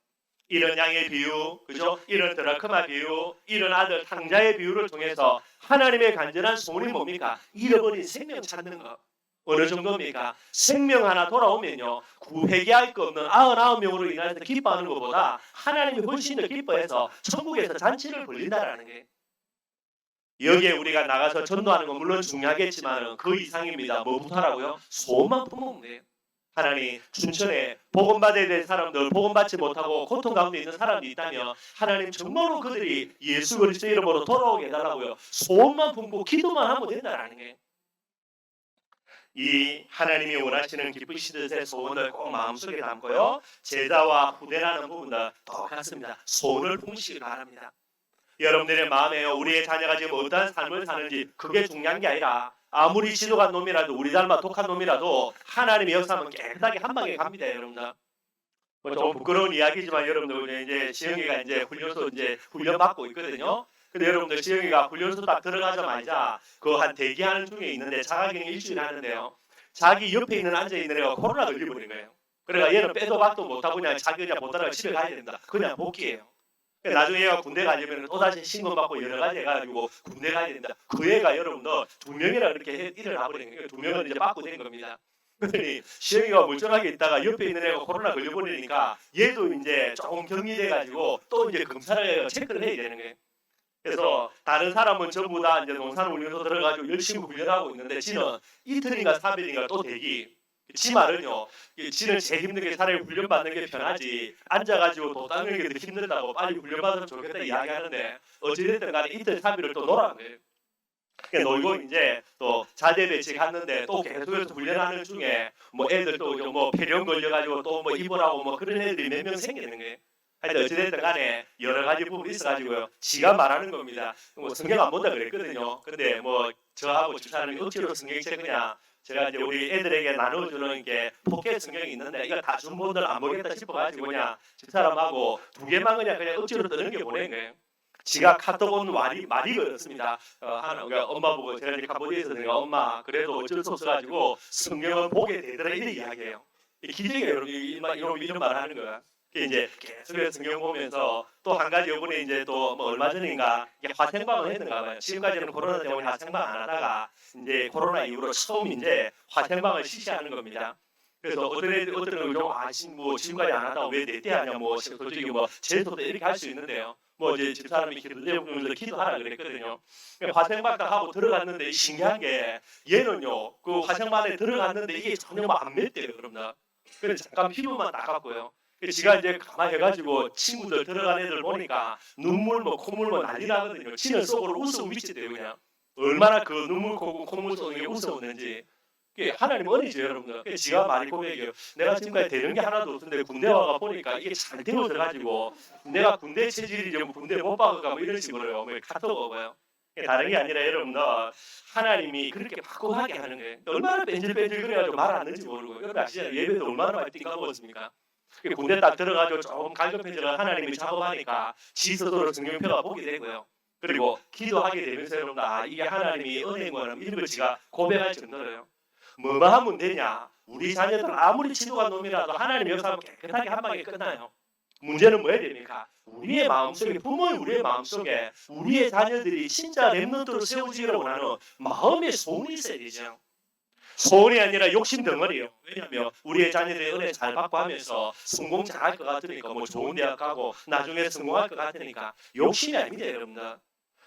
A: 잃은 양의 비유, 그죠? 잃은 드라크마 비유, 잃은 아들 탕자의 비유를 통해서 하나님의 간절한 소원이 뭡니까? 잃어버린 생명 찾는 거. 어느 정도입니까? 생명 하나 돌아오면요, 회개할 거 없는 99명으로 인해서 기뻐하는 것보다 하나님이 훨씬 더 기뻐해서 천국에서 잔치를 벌린다라는 게, 여기에 우리가 나가서 전도하는 건 물론 중요하겠지만 그 이상입니다. 뭐부터 하라고요? 소원만 품으면 돼요. 하나님, 춘천에 복음 받아야 될 사람들, 복음 받지 못하고 고통 가운데 있는 사람이 있다면 하나님 정말로 그들이 예수 그리스도의 이름으로 돌아오게 해달라고요. 소원만 품고 기도만 하면 된다라는 게, 이 하나님이 원하시는 기쁘신 뜻의 소원을 꼭 마음속에 담고요, 제자와 후대라는 부분도 똑같습니다. 소원을 품으시기 바랍니다. 여러분들의 마음에요, 우리의 자녀가 지금 어떠한 삶을 사는지 그게 중요한 게 아니라, 아무리 지독한 놈이라도, 우리 닮아 독한 놈이라도 하나님의 역사하면 깨끗하게 한 방에 갑니다. 여러분들, 좀 부끄러운 이야기지만 여러분들, 이제 시영이가 이제 훈련소 이제 훈련 받고 있거든요. 근데 여러분들, 시영이가 훈련소 딱 들어가자마자 그 한 대기하는 중에 있는데, 자가격리 일주일 하는데요, 자기 옆에 있는 앉아 있는 애가 코로나 걸려버린 거예요. 그러니까 얘는 빼도 박도 못하고 그냥 자기 그냥 못 따라가 집에 가야 된다. 그냥 복귀해요. 나중에 얘가 군대 가려면 또다시 신문 받고 여러 가지 해가지고 군대 가야 된다. 그 애가 여러분들 2명이라 그렇게 일을 하버린 거예요. 2명은 이제 받고 된 겁니다. 그랬더니 시영이가 멀쩡하게 있다가 옆에 있는 애가 코로나 걸려버리니까 얘도 이제 조금 격리돼가지고 또 이제 검사를 체크를 해야 되는 거예요. 그래서 다른 사람은 전부 다 이제 농산훈련소 들어가지고 열심히 훈련하고 있는데, 지는 이틀인가 3일인가 또 대기. 지 말은요, 지는 제일 힘든 게 차라리 훈련받는 게 편하지, 앉아가지고 도 닦는 게 더 힘들다고 빨리 훈련받으면 좋겠다 이야기하는데, 어찌됐든 간에 이틀 3일을 또 놀아는 거예요. 놀고 이제 또 자대 배치 갔는데 또 계속해서 훈련하는 중에 뭐 애들 또 뭐 폐렴 걸려가지고 또 뭐 입원하고 뭐 그런 애들이 몇 명 생기는 거예요. 하여튼 어찌됐든 간에 여러 가지 부분이 있어가지고요, 지가 말하는 겁니다. 뭐 성경 안 본다 그랬거든요. 근데 뭐 저하고 집사람이 억지로 성경책 그냥 제가 이제 우리 애들에게 나눠주는 게 포켓 성경이 있는데, 이거 다 준분들 안 보겠다 싶어가지고 그냥 집사람하고 2개만 그냥 억지로 뜨는 게 보낸 거예요. 지가 카톡 온 말이 그렇습니다. 그러니까 엄마 보고, 제가 이제 캄보디아에서 내가 엄마 그래도 어쩔 수 없어가지고 성경을 보게 되더라 이렇게 이야기해요. 기적이에요. 여러분, 이런 말을 하는 거야. 이제 계속해서 성경 보면서 또 한 가지, 요번에 이제 또 뭐 얼마 전인가 화생방을 했는가 봐요. 지금까지는 코로나 때문에 화생방 안 하다가 이제 코로나 이후로 처음 이제 화생방을 실시하는 겁니다. 그래서 어떤 애들 뭐 지금까지 안 하다가 왜 내 때 하냐, 뭐 솔직히 뭐 제도 때 이렇게 할 수 있는데요. 뭐 이제 집사람이 기도되면서 기도하라 그랬거든요. 화생방 딱 하고 들어갔는데 신기한 게, 얘는요 그 화생방에 들어갔는데 이게 전혀 안 맵대요. 그러나 그래서 잠깐 피부만 닦았고요. 지가 이제 가만히 해가지고 친구들 들어간 애들 보니까 눈물 뭐 콧물 뭐 난리 나거든요. 지는 속으로 웃음 미치대요. 그냥 얼마나 그 눈물 콧물 속에 웃어오는지. 하나님 은혜죠, 여러분들. 지가 많이 고백해요. 내가 지금까지 되는 게 하나도 없는데 군대 와가 보니까 이게 잘 되어져가지고 내가 군대 체질이 좀 군대 못 박아가 뭐 이런 식으로요. 뭐 카톡 오고요. 다른 게 아니라 여러분들, 하나님이 그렇게 바꾸하게 하는 거예요. 얼마나 뺀질뺀질 그래가지고 말 안 듣는지 모르고. 여러분 아시잖아요. 예배도 얼마나 많이 띵까먹었습니까? 군대 딱 들어가지고 조금 갈급해져가 하나님이 작업하니까 지 스스로 성경표가 보게 되고요. 그리고 기도하게 되면서 여러분들, 이게 하나님이 은혜인 거는 이런 걸 지가 고백할 정도로요. 뭐만 하면 되냐? 우리 자녀들 아무리 지도가 놈이라도 하나님 역사하면 깨끗하게 한 방에 끝나요. 문제는 뭐야 됩니까? 우리의 마음속에, 부모의 우리의 마음속에 우리의 자녀들이 진짜 렘넌트로 세워지기를 원하는 마음의 소원이 있어야 되죠. 소원이 아니라 욕심 덩어리예요. 왜냐하면 우리의 자녀들의 은혜 잘 받고 하면서 성공 잘할 것 같으니까, 뭐 좋은 대학 가고 나중에 성공할 것 같으니까 욕심이 아닙니다, 여러분들.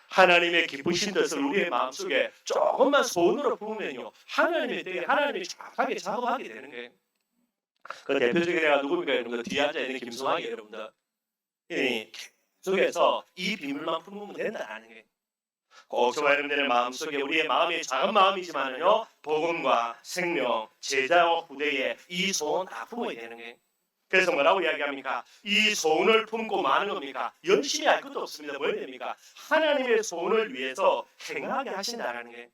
A: 하나님의 기쁘신 뜻을 우리의 마음속에 조금만 소원으로 품으면요, 하나님이 정확하게 작업하게 되는 거예요. 그 대표적인 애가 누굽니까? 여러분들, 뒤에 앉아 있는 김성학이 여러분들. 속에서 이 비밀만 품으면 된다는 거예요. 꼭 저와 여러분들의 마음속에, 우리의 마음이 작은 마음이지만요, 복음과 생명, 제자와 후대에 이 소원 다 품어야 되는 거예요. 그래서 뭐라고 이야기합니까? 이 소원을 품고 마는 겁니까? 열심히 할 것도 없습니다. 뭘 됩니까? 하나님의 소원을 위해서 행하게 하신다는 게.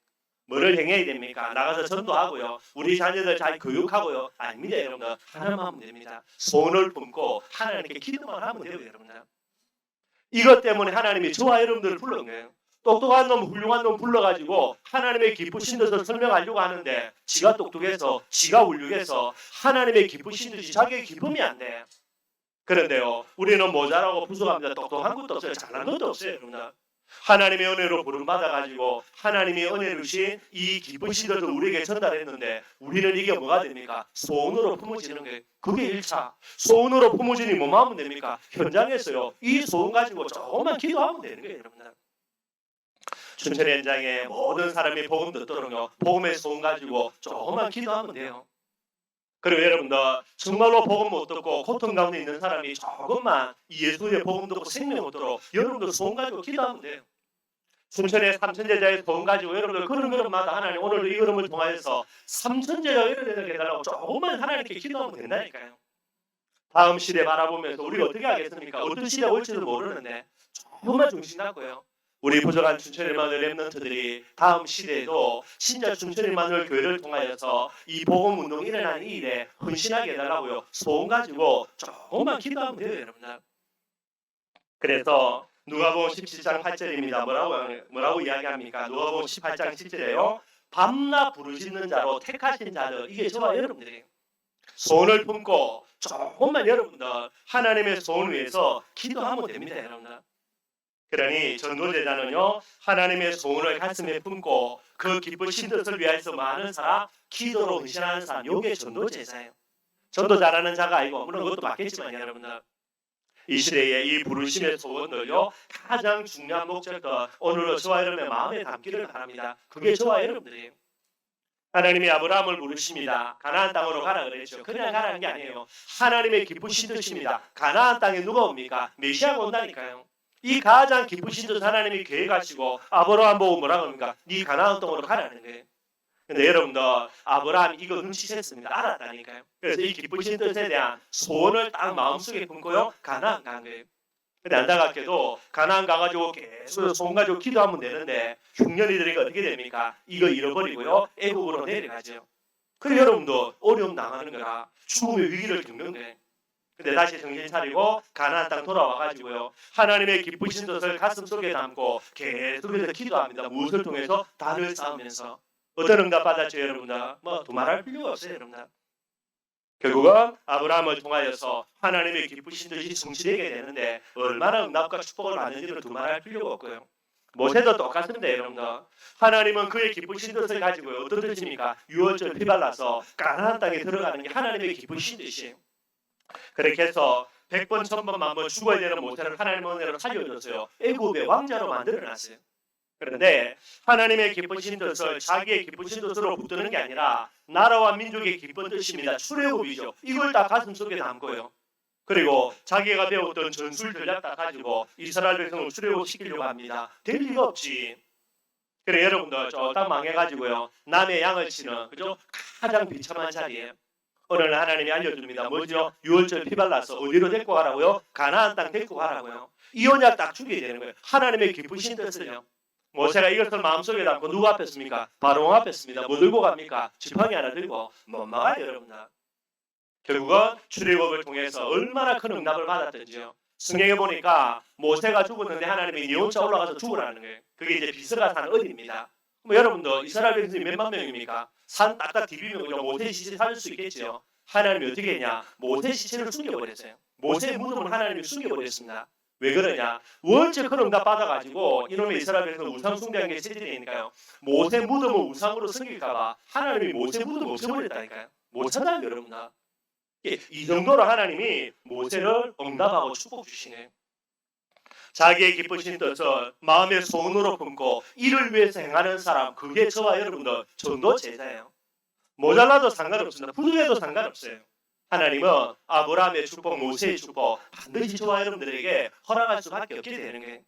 A: 뭐를 행해야 됩니까? 나가서 전도하고요, 우리 자녀들 잘 교육하고요, 아닙니다. 여러분들, 하나만 하면 됩니다. 소원을 품고 하나님께 기도만 하면 돼요. 여러분들, 이것 때문에 하나님이 저와 여러분들을 불러온 거예요. 똑똑한 놈, 훌륭한 놈 불러가지고 하나님의 기쁘신 뜻을 설명하려고 하는데, 지가 똑똑해서, 지가 훌륭해서 하나님의 기쁘신 뜻이 자기의 기쁨이 안 돼. 그런데요, 우리는 모자라고 부족합니다. 똑똑한 것도 없어요. 잘난 것도 없어요, 여러분들. 하나님의 은혜로 부름받아가지고 하나님의 은혜를 주신 이 기쁜 시들도 우리에게 전달했는데 우리는 이게 뭐가 됩니까? 소원으로 품어지는 게 그게 1차. 소원으로 품어지니 뭐만 하면 됩니까? 현장에서요. 이 소원 가지고 조금만 기도하면 되는 거예요, 여러분들. 춘천 현장에 모든 사람이 복음 듣도록요. 복음의 소원 가지고 조금만 기도하면 돼요. 그리고 여러분들 정말로 복음 못 듣고 고통 가운데 있는 사람이 조금만 예수의 복음 듣고 생명 얻도록 여러분들 소원 가지고 기도하면 돼요. 춘천의 삼천제자의 소원 가지고 여러분들 걸음걸음마다 하나님 오늘 이 걸음을 통하여서 삼천제자 이렇게 해달라고 조금만 하나님께 기도하면 된다니까요. 다음 시대 바라보면서 우리가 어떻게 하겠습니까? 어떤 시대가 올지도 모르는데 조금만 중심 잡고요. 우리 부족한 춘천일마늘 랩런트들이 다음 시대에도 진짜 춘천일마늘 교회를 통하여서 이 복음 운동이 일어나는 이 일에 헌신하게 해달라고요. 소원 가지고 조금만 기도하면 돼요, 여러분들. 그래서 누가복음 17장 8절입니다. 뭐라고 이야기합니까? 누가복음 18장 10절에요. 밤낮 부르짖는 자로 택하신 자들, 이게 저와 여러분들이에요. 소원을 품고 조금만 여러분들 하나님의 소원을 위해서 기도하면 됩니다, 여러분들. 그러니 전도제자는요, 하나님의 소원을 가슴에 품고 그 기쁘신 뜻을 위하여서 많은 사람, 기도로 헌신하는 사람, 요게 전도제자예요. 전도 잘하는 자가 아니고 물론 그것도 맞겠지만 여러분들 이 시대에 이 부르심의 소원들요, 가장 중요한 목적도 오늘로 저와 여러분의 마음에 담기를 바랍니다. 그게 저와 여러분들이에요. 하나님이 아브라함을 부르십니다. 가나안 땅으로 가라 그랬죠. 그냥 가라는 게 아니에요. 하나님의 기쁘신 뜻입니다. 가나안 땅에 누가 옵니까? 메시아가 온다니까요. 이 가장 기쁘신 뜻 하나님이 계획하시고 아브라함 보고 뭐라고 합니까? 네 가나안 땅으로 가라는 거예요. 근데 여러분들 아브라함 이거 눈치챘습니다. 알았다니까요. 그래서 이 기쁘신 뜻에 대한 소원을 딱 마음속에 품고요. 가나안 간 거예요. 근데 안타깝게도 가나안 가가지고 계속 소원 가지고 기도하면 되는데 흉년이들이 어떻게 됩니까? 이거 잃어버리고요. 애국으로 내려가죠. 그래 여러분도 어려움 당하는 거라 죽음의 위기를 겪는 거예요. 근데 다시 정신 차리고 가나안 땅 돌아와가지고요. 하나님의 기쁘신 뜻을 가슴속에 담고 계속해서 기도합니다. 무엇을 통해서? 단을 쌓으면서. 어떤 응답 받았죠 여러분들? 뭐 두말할 필요가 없어요 여러분들. 결국은 아브라함을 통하여서 하나님의 기쁘신 뜻이 성취되게 되는데 얼마나 응답과 축복을 받는지를 두말할 필요가 없고요. 모세도 똑같습니다 여러분들. 하나님은 그의 기쁘신 뜻을 가지고 어떤 뜻입니까? 유월절 피 발라서 가나안 땅에 들어가는 게 하나님의 기쁘신 뜻이에요. 그렇게 해서 100번, 1000번, 만번 죽어야 되는 모세를 하나님의 은혜로 살려줬어요. 애굽의 왕자로 만들어놨어요. 그런데 하나님의 기쁘신 뜻을 자기의 기쁘신 뜻으로 붙드는 게 아니라 나라와 민족의 기쁜 뜻입니다. 출애굽이죠. 이걸 다 가슴속에 담고요. 그리고 자기가 배웠던 전술 전략 다 가지고 이스라엘 백성을 출애굽시키려고 합니다. 될 리가 없지. 그래 여러분들 저 땅 망해가지고요. 남의 양을 치는 그죠? 가장 비참한 자리예요. 오늘 하나님이 알려줍니다. 뭐죠? 유월절 피 발라서 어디로 데리고 가라고요? 가나안 땅 데리고 가라고요. 이 언약 딱 주게 되는 거예요. 하나님의 기쁘신 뜻을요. 모세가 이것을 마음속에 담고 누구 앞에 씁니까? 바로왕 앞에 씁니다. 뭐 들고 갑니까? 지팡이 하나 들고 못 막아요 여러분들. 결국은 출애굽을 통해서 얼마나 큰 응답을 받았던지요. 성경에 보니까 모세가 죽었는데 하나님이 네 혼자 올라가서 죽으라는 거예요. 그게 이제 비스가 산 어디입니다. 뭐 여러분도 이스라엘 백성이 몇만 명입니까? 산 딱딱 디비면 그냥 모세 시체 살릴 수 있겠죠. 하나님이 어떻게 했냐? 모세 시체를 숨겨버렸어요. 모세의 무덤을 하나님이 숨겨버렸습니다. 왜 그러냐? 원체 큰 응답 받아가지고 이놈의 이스라엘 백성 우상 숭배한 게 체질이니까요. 모세 무덤을 우상으로 섬길까봐 하나님이 모세 무덤을 없애버렸다니까요. 못 찾아요 여러분들. 이 정도로 하나님이 모세를 응답하고 축복 주시네요. 자기의 기쁘신 뜻을 마음의 소원으로 품고 이를 위해서 행하는 사람, 그게 저와 여러분들 전도 제자예요. 모자라도 상관없습니다. 부족해도 상관없어요. 하나님은 아브라함의 축복, 모세의 축복 반드시 저와 여러분들에게 허락할 수밖에 없게 되는 거예요.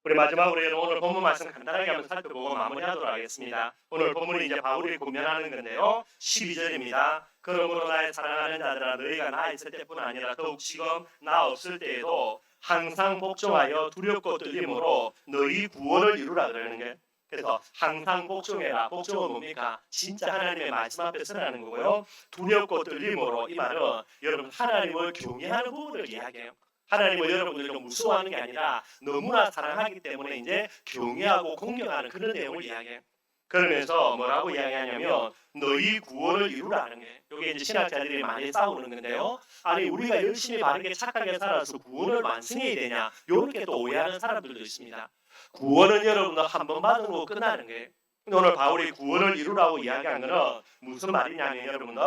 A: 우리 마지막으로 여러분 오늘 본문 말씀 간단하게 한번 살펴보고 마무리하도록 하겠습니다. 오늘 본문은 이제 바울이 권면하는 건데요. 12절입니다. 그러므로 나의 사랑하는 자들아 너희가 나 있을 때뿐 아니라 더욱 지금 나 없을 때에도 항상 복종하여 두렵고 떨림으로 너희 구원을 이루라 그러는 거예요. 그래서 항상 복종해라. 복종은 뭡니까? 진짜 하나님의 말씀 앞에 서라는 거고요. 두렵고 떨림으로 이 말은 여러분 하나님을 경외하는 부분을 이야기해요. 하나님을 여러분들이 좀 무서워하는 게 아니라 너무나 사랑하기 때문에 이제 경외하고 공경하는 그런 내용을 이야기해요. 그러면서 뭐라고 이야기하냐면 너희 구원을 이루라는 거예요. 이게 이제 신학자들이 많이 싸우는 건데요. 아니 우리가 열심히 바르게 착하게 살아서 구원을 완성해야 되냐? 이렇게 또 오해하는 사람들도 있습니다. 구원은 여러분들 한 번 받은 거 끝나는 거예요. 근데 오늘 바울이 구원을 이루라고 이야기한 거는 무슨 말이냐면 여러분들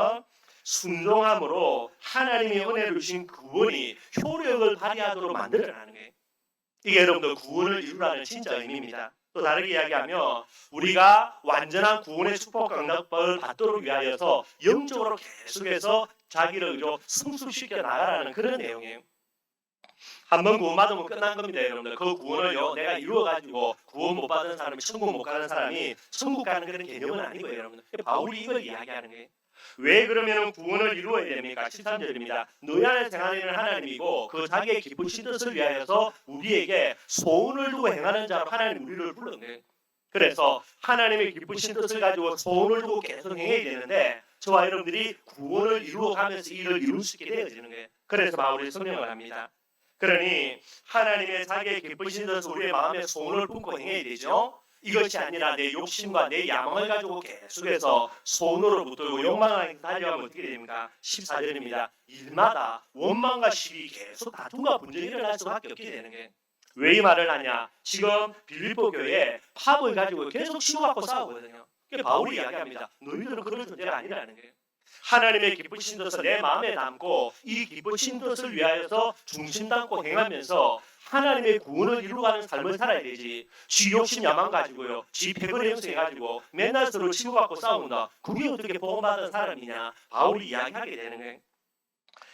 A: 순종함으로 하나님의 은혜를 주신 구원이 효력을 발휘하도록 만들어내는 거예요. 이게 여러분들 구원을 이루라는 진짜 의미입니다. 또 다르게 이야기하면 우리가 완전한 구원의 축복 강락법을 받도록 위하여서 영적으로 계속해서 자기를 성숙시켜 나가라는 그런 내용이에요. 한번 구원받으면 끝난 겁니다, 여러분들. 그 구원을요, 내가 이루어가지고 구원 못 받은 사람이 천국 못 가는 사람이 천국 가는 그런 개념은 아니고요, 여러분들. 바울이 이걸 이야기하는 거예요. 왜 그러면 구원을 이루어야 됩니까? 13절입니다. 너희 안에 행하는 하나님이고 그 자기의 기쁘신 뜻을 위하여서 우리에게 소원을 두고 행하는 자로 하나님 우리를 불렀는 거예요. 그래서 하나님의 기쁘신 뜻을 가지고 소원을 두고 계속 행해야 되는데 저와 여러분들이 구원을 이루어가면서 이를 이룰 수 있게 되어지는 거예요. 그래서 바울이 설명을 합니다. 그러니 하나님의 자기의 기쁘신 뜻을 우리의 마음에 소원을 품고 행해야 되죠. 이것이 아니라 내 욕심과 내 야망을 가지고 계속해서 소원으로 붙들고 욕망을 달려가면 어떻게 됩니까? 14절입니다. 일마다 원망과 시비 계속 다툼과 분쟁이 일어날 수밖에 없게 되는 거예요. 왜 이 말을 하냐? 지금 빌립보 교회에 팝을 가지고 계속 치고받고 싸우거든요. 바울이 이야기합니다. 너희들은 그런 존재가 아니라는 거예요. 하나님의 기쁘신 뜻을 내 마음에 담고 이 기쁘신 뜻을 위하여서 중심 담고 행하면서 하나님의 구원을 이루어가는 삶을 살아야 되지. 지 욕심 야망 가지고요, 지 패거리 형성해 가지고 맨날 서로 치고받고 싸운다. 그게 어떻게 복음받은 사람이냐? 바울이 이야기하게 되는 거예요.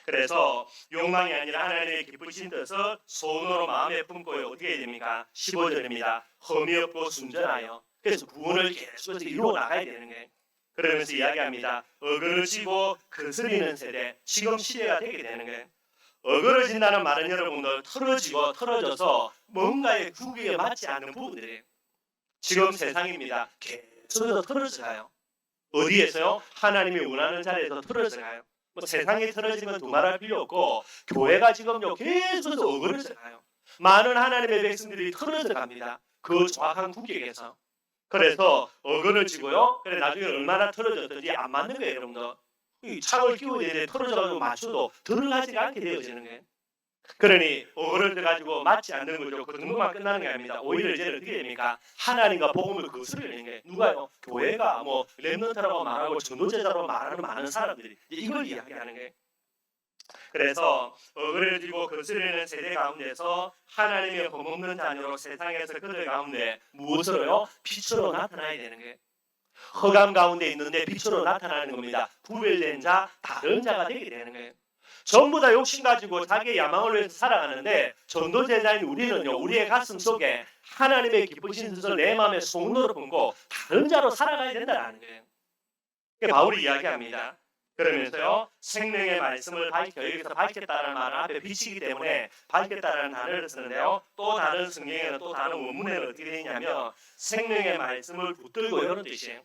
A: 그래서 욕망이 아니라 하나님의 기쁘신 뜻을 소원으로 마음에 품고요. 어떻게 해야 됩니까? 15절입니다. 흠이 없고 순전하여. 그래서 구원을 계속해서 이루어 나가야 되는 거예요. 그러면서 이야기합니다. 어그러지고 거스리는 세대, 지금 시대가 되게 되는 거예요. 어그러진다는 말은 여러분들 틀어지고 틀어져서 뭔가의 구기에 맞지 않는 부분들이에요. 지금 세상입니다. 계속해서 틀어져 가요. 어디에서요? 하나님이 원하는 자리에서 틀어져 가요. 뭐 세상이 틀어지면 두말할 필요 없고 교회가 지금요 계속해서 어그러져 가요. 많은 하나님의 백성들이 틀어져 갑니다. 그 정확한 구격에서. 그래서 어그러지고요. 그래 나중에 얼마나 틀어졌든지 안 맞는 거예요, 여러분들. 이 창을 끼워야 되는데 틀어져가지고 맞춰도 들어가지가 않게 되어지는 거예요. 그러니 어그러져 가지고 맞지 않는 거죠. 그 정도만 끝나는 게 아닙니다. 오히려 이제 어떻게 됩니까? 하나님과 복음을 거스르는 게 누가요? 교회가 뭐 렘넌트라고 말하고 전도제자라고 말하는 많은 사람들이 이걸 이야기하는 거예요. 그래서 어그러지고 거스르는 세대 가운데서 하나님의 흠없는 자녀로 세상에서 그들 가운데 무엇으로요? 빛으로 나타나야 되는 거예요. 흑암 가운데 있는데 빛으로 나타나는 겁니다. 구별된 자, 다른 자가 되게 되는 거예요. 전부 다 욕심 가지고 자기의 야망을 위해서 살아가는데 전도제자인 우리는요, 우리의 가슴 속에 하나님의 기쁘신 뜻을 내 마음에 소원으로 품고 다른 자로 살아가야 된다는 거예요. 바울이 이야기합니다. 그러면서요, 생명의 말씀을 여기서 밝혔다는 말은 앞에 빛이기 때문에 밝혔다는 단어를 쓰는데요, 또 다른 성경에는 또 다른 원문에는 어떻게 되어 있냐면 생명의 말씀을 붙들고 이런 뜻이에요.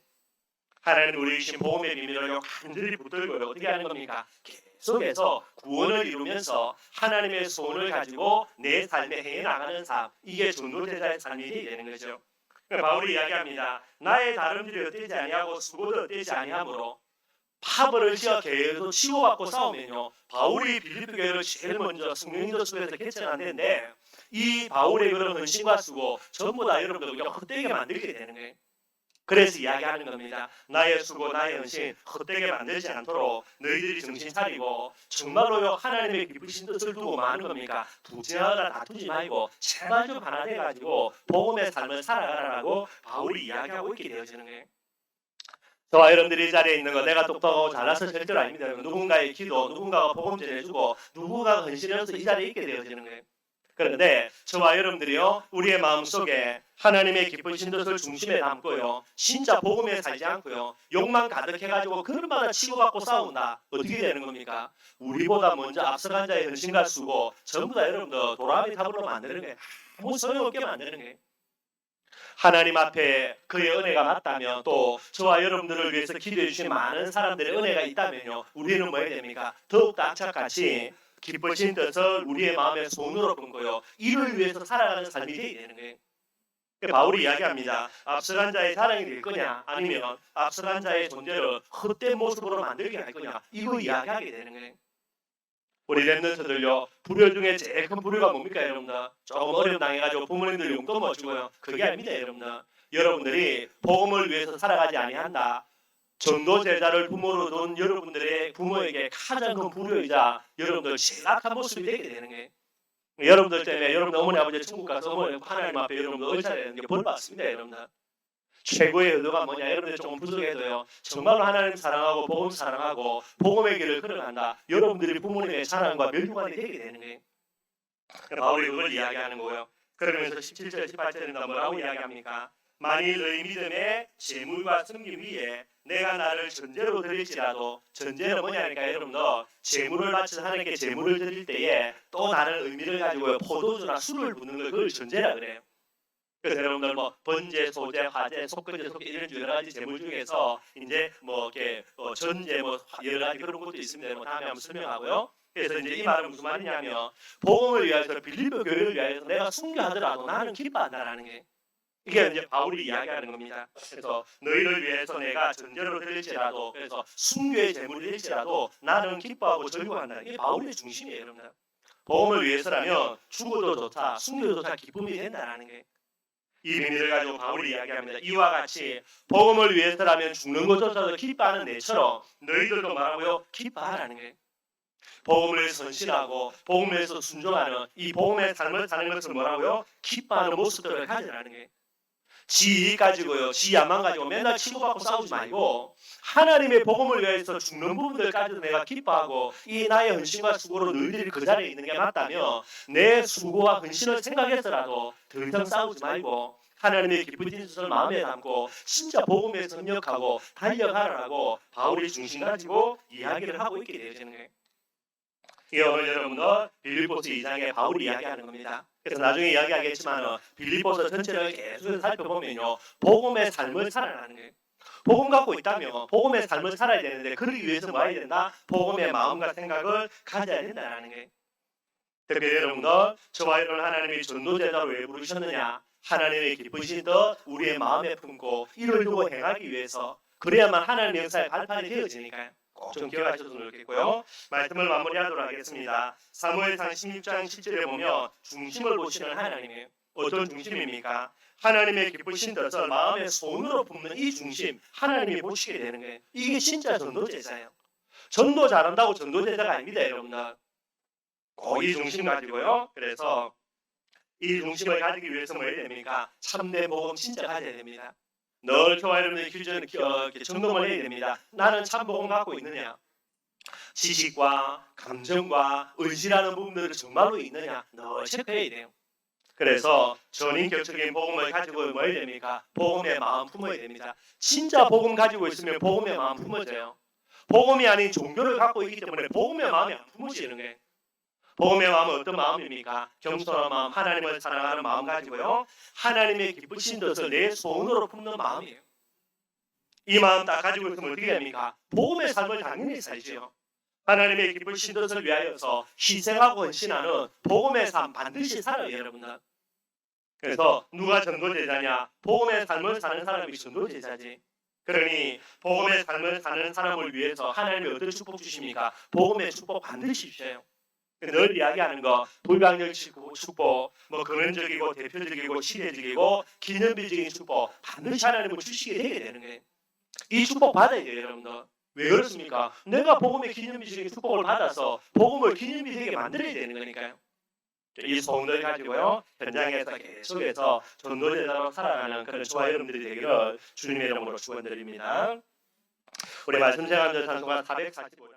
A: 하나님 우리 주신 복음의 비밀을 간절히 붙들고요, 어떻게 하는 겁니까? 계속해서 구원을 이루면서 하나님의 소원을 가지고 내 삶에 해나가는 삶, 이게 전도제자의 삶이 되는 거죠. 바울이 이야기합니다. 나의 다름질이 헛되지 아니하고 수고도 헛되지 아니하므로 파벌을 지어 계속 치고받고 싸우면요, 바울이 빌립보 교회를 제일 먼저 성령인도 속에서 개척한 데인데 이 바울의 그런 헌신과 수고 전부 다 여러분들 그냥 헛되게 만들게 되는 거예요. 그래서 이야기하는 겁니다. 나의 수고 나의 헌신 헛되게 만들지 않도록 너희들이 정신 차리고 정말로요 하나님의 기쁘신 뜻을 두고 뭐 하는 겁니까? 부재하다 다투지 말고 제발 좀 하나 돼가지고 복음의 삶을 살아가라고 바울이 이야기하고 있게 되어지는 거예요. 저와 여러분들이 이 자리에 있는 거 내가 똑똑하고 잘나서 절대로 아닙니다. 누군가의 기도, 누군가가 복음 전해주고 누군가가 헌신해서 이 자리에 있게 되어지는 거예요. 그런데 저와 여러분들이요, 우리의 마음속에 하나님의 기쁘신 뜻을 중심에 담고요, 진짜 복음에 살지 않고요, 욕망 가득해가지고 그릇마다 치고받고 싸운다. 어떻게 되는 겁니까? 우리보다 먼저 앞서간 자의 헌신과 수고 전부 다 여러분들 도라미 탑으로 만드는 거예요. 아무 소용없게 만드는 거예요. 하나님 앞에 그의 은혜가 맞다면, 또 저와 여러분들을 위해서 기도해 주신 많은 사람들의 은혜가 있다면요, 우리는 뭐 해야 됩니까? 더욱더 악착같이 기쁘신 뜻을 우리의 마음에 소원으로 품고요, 이를 위해서 살아가는 삶이 되어야 되는 거예요. 바울이 이야기합니다. 앞서간 자의 자랑이 될 거냐, 아니면 앞서간 자의 존재를 헛된 모습으로 만들게 할 거냐, 이거 이야기하게 되는 거예요. 우리 랩런트들요, 불효 중에 제일 큰 불효가 뭡니까, 여러분들? 조금 어려움 당해가지고 부모님들 용돈 못 주고요. 그게 아닙니다, 여러분들. 여러분들이 복음을 위해서 살아가지 아니한다. 전도 제자를 부모로 둔 여러분들의 부모에게 가장 큰 불효이자 여러분들 제일 악한 모습이 되게 되는 거예요. 여러분들 때문에 여러분들 어머니 아버지 천국 가서 어머니 하나님 앞에 여러분들 의사되는 게 벌 받습니다, 여러분들. 최고의 의도가 뭐냐? 여러분들 조금 부족해도요. 정말로 하나님 사랑하고 복음 사랑하고 복음의 길을 걸어간다. 여러분들이 부모님의 사랑과 멸류관이 되게 되는 거예요. 바울이 그걸 이야기하는 거고요. 그러면서 17절, 18절입니다. 뭐라고 이야기합니까? 만일 너희 믿음에 재물과 섬김 위에 내가 나를 전제로 드릴지라도, 전제는 뭐냐니까 여러분들, 재물을 바쳐서 하나님께 재물을 드릴 때에 또 다른 의미를 가지고 포도주나 술을 붓는 걸 그걸 전제라 그래요. 그래서 여러분들 뭐 번제, 소제, 화제, 속건제, 속게 이런 여러 가지 재물 중에서 이제 뭐 이렇게 전제 뭐 여러 가지 그런 것도 있습니다. 뭐 다음에 한번 설명하고요. 그래서 이제 이 말은 무슨 말이냐면 복음을 위해서 빌립보 교회를 위해서 내가 순교하더라도 나는 기뻐한다라는 게 이게 이제 바울이 이야기하는 겁니다. 그래서 너희를 위해서 내가 전제로 드릴지라도, 그래서 순교의 제물이 될지라도 나는 기뻐하고 즐거워한다. 이게 바울의 중심이에요, 여러분들. 복음을 위해서라면 죽어도 좋다, 순교도 좋다, 기쁨이 된다라는 게. 이 비밀을 가지고 바울이 이야기합니다. 이와 같이 복음을 위해서라면 죽는 것조차도 기뻐하는 내처럼 너희들도 말하고요, 기뻐하라는 거예요. 복음을 위해서 헌신하고 복음을 위해서 순종하는 이 복음의 삶을 사는 것을 뭐라고요? 기뻐하는 모습들을 가지라는 거예요. 지 이익 가지고요, 지 야망 가지고 맨날 치고받고 싸우지 말고 하나님의 복음을 위해서 죽는 부분들까지도 내가 기뻐하고 이 나의 헌신과 수고로 너희들이 그 자리에 있는 게 맞다면 내 수고와 헌신을 생각해서라도 더 이상 싸우지 말고 하나님의 기쁘신 뜻을 마음에 담고 진짜 복음에 협력하고 달려가라고 바울이 중심 가지고 이야기를 하고 있게 되어지는 거예요. 이게 오늘 여러분들 빌립보서 2장에 바울이 이야기하는 겁니다. 그래서 나중에 이야기하겠지만 빌립보서 전체를 계속 살펴보면요, 복음의 삶을 살아가는 거예요. 복음 갖고 있다면 복음의 삶을 살아야 되는데 그러기 위해서 뭐 해야 된다? 복음의 마음과 생각을 가져야 된다는 거예요. 특별히 여러분들, 저와 여러분 하나님이 전도제자로 왜 부르셨느냐? 하나님의 기쁘신 뜻 우리의 마음에 품고 이를 두고 행하기 위해서, 그래야만 하나님의 역사의 발판이 되어지니까요. 꼭 좀 기억하셨으면 좋겠고요. 말씀을 마무리하도록 하겠습니다. 사무엘상 16장 7절에 보면 중심을 보시는 하나님이에요. 어떤 중심입니까? 하나님의 기쁘신 뜻을 마음의 손으로 품는 이 중심, 하나님이 보시게 되는 거예요. 이게 진짜 전도제자예요. 전도 잘한다고 전도제자가 아닙니다, 여러분들. 꼭 이 중심 가지고요. 그래서 이 중심을 가지기 위해서 뭐 해야 됩니까? 참된 복음 진짜 가져야 됩니다. 늘 저와 여러분의 규정, 점검을 해야 됩니다. 나는 참 복음 갖고 있느냐? 지식과 감정과 의지라는 부분들이 정말로 있느냐? 늘 체크해야 돼요. 그래서 전인격적인 복음을 가지고 뭐 해야 됩니까? 복음의 마음 품어야 됩니다. 진짜 복음 가지고 있으면 복음의 마음 품어져요. 복음이 아닌 종교를 갖고 있기 때문에 복음의 마음이 안 품어지는 거예요. 복음의 마음은 어떤 마음입니까? 겸손한 마음, 하나님을 사랑하는 마음 가지고요, 하나님의 기쁘신 뜻을 내 손으로 품는 마음이에요. 이 마음 딱 가지고 있으면 어떻게 됩니까? 복음의 삶을 당연히 살지요. 하나님의 기쁘신 뜻을 위하여서 희생하고 헌신하는 복음의 삶 반드시 살아요, 여러분들. 그래서 누가 전도제자냐? 복음의 삶을 사는 사람이 전도제자지. 그러니 복음의 삶을 사는 사람을 위해서 하나님이 어떤 축복 주십니까? 복음의 축복 반드시 주셔요. 늘 이야기하는 거, 불강력 축복, 뭐 근원적이고 대표적이고 시대적이고 기념비적인 축복 반드시 하나님은 주시게 되게 되는 거예요. 이 축복 받아야 돼요, 여러분들. 왜 그렇습니까? 내가 복음의 기념비적인 축복을 받아서 복음을 기념비 되게 만들어야 되는 거니까요. 이 소원을 가지고요, 현장에서 계속해서 전도제자로 살아가는 그런 저와 여러분들이 되기를 주님의 이름으로 축원드립니다. 우리 말씀 제가 찬송가 445장